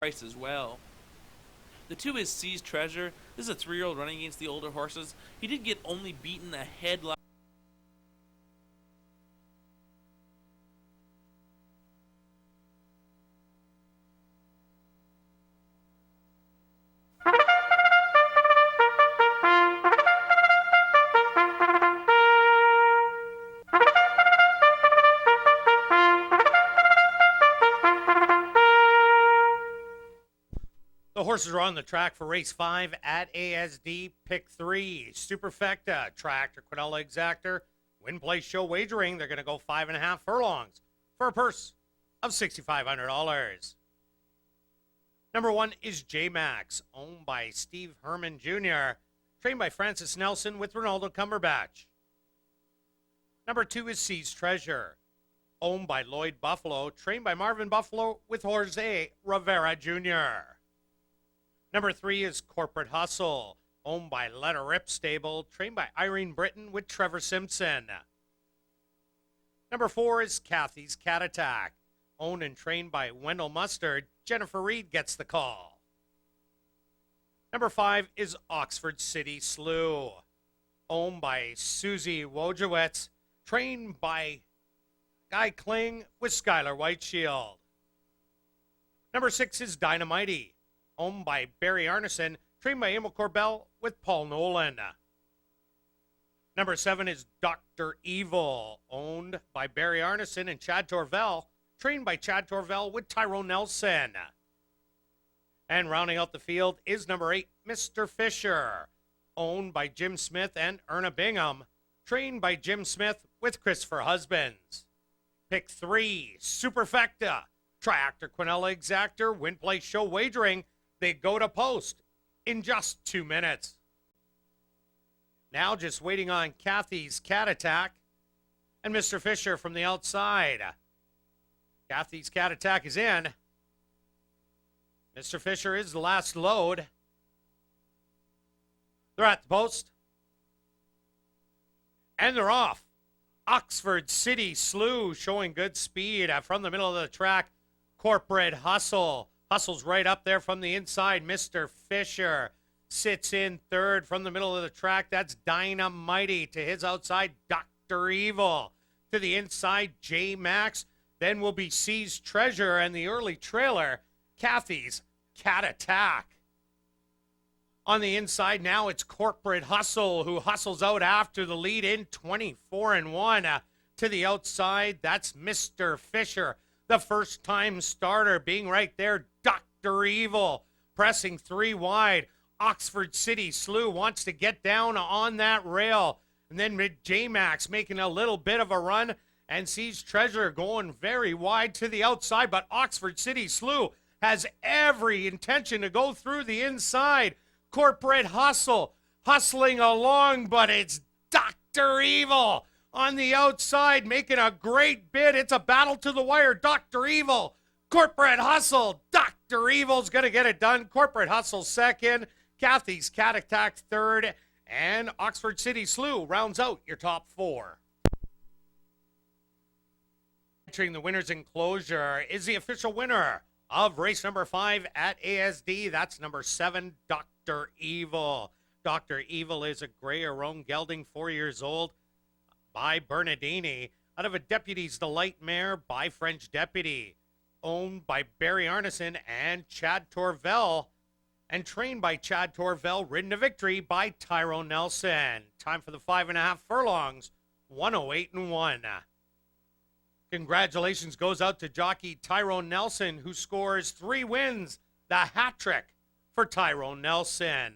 price as well. The 2 is Sea's Treasure. This is a 3-year-old running against the older horses. He did get only beaten a head last. The horses are on the track for race 5 at ASD. Pick 3, Superfecta, Tractor, Quinella Exactor, Win Place Show Wagering. They're going to go 5.5 furlongs for a purse of $6,500. Number 1 is J-Max, owned by Steve Herman Jr., trained by Francis Nelson with Ronaldo Cumberbatch. Number 2 is Sea's Treasure, owned by Lloyd Buffalo, trained by Marvin Buffalo with Jose Rivera Jr. Number 3 is Corporate Hustle, owned by Let Her Rip Stable, trained by Irene Britton with Trevor Simpson. Number 4 is Kathy's Cat Attack, owned and trained by Wendell Mustard. Jennifer Reed gets the call. Number 5 is Oxford City Slew, owned by Susie Wojciech, trained by Guy Kling with Skylar Whiteshield. Number 6 is Dynamite, owned by Barry Arneson, trained by Emil Corbell with Paul Nolan. Number 7 is Dr. Evil, owned by Barry Arneson and Chad Torvell, trained by Chad Torvell with Tyrone Nelson. And rounding out the field is number 8, Mr. Fisher, owned by Jim Smith and Erna Bingham, trained by Jim Smith with Christopher Husbands. Pick 3, Superfecta, Tractor, Quinella Exactor, Win Place Show Wagering. They go to post in just 2 minutes. Now just waiting on Kathy's Cat Attack and Mr. Fisher from the outside. Kathy's Cat Attack is in. Mr. Fisher is the last load. They're at the post. And they're off. Oxford City Slew showing good speed from the middle of the track. Corporate Hustle. Hustle's right up there from the inside. Mr. Fisher sits in third from the middle of the track. That's Dynamite. To his outside, Dr. Evil. To the inside, J-Max. Then will be Sea's Treasure and the early trailer, Kathy's Cat Attack. On the inside now, it's Corporate Hustle, who hustles out after the lead in 24-1. To the outside, that's Mr. Fisher, the first-time starter, being right there. Dr. Evil pressing 3 wide. Oxford City Slew wants to get down on that rail. And then J-Max making a little bit of a run. And Sea's Treasure going very wide to the outside. But Oxford City Slew has every intention to go through the inside. Corporate Hustle hustling along, but it's Dr. Evil on the outside making a great bid. It's a battle to the wire. Dr. Evil, Corporate Hustle. Dr. Evil's going to get it done. Corporate Hustle second. Kathy's Cat Attack third. And Oxford City Slew rounds out your top 4. Entering the winner's enclosure is the official winner of race number 5 at ASD. That's number 7, Dr. Evil. Dr. Evil is a gray roan gelding, 4 years old, by Bernardini, out of a Deputy's Delight mare by French Deputy, owned by Barry Arneson and Chad Torvell, and trained by Chad Torvell, ridden to victory by Tyrone Nelson. Time for the 5.5 furlongs, 108-1. Congratulations goes out to jockey Tyrone Nelson, who scores 3 wins, the hat trick for Tyrone Nelson.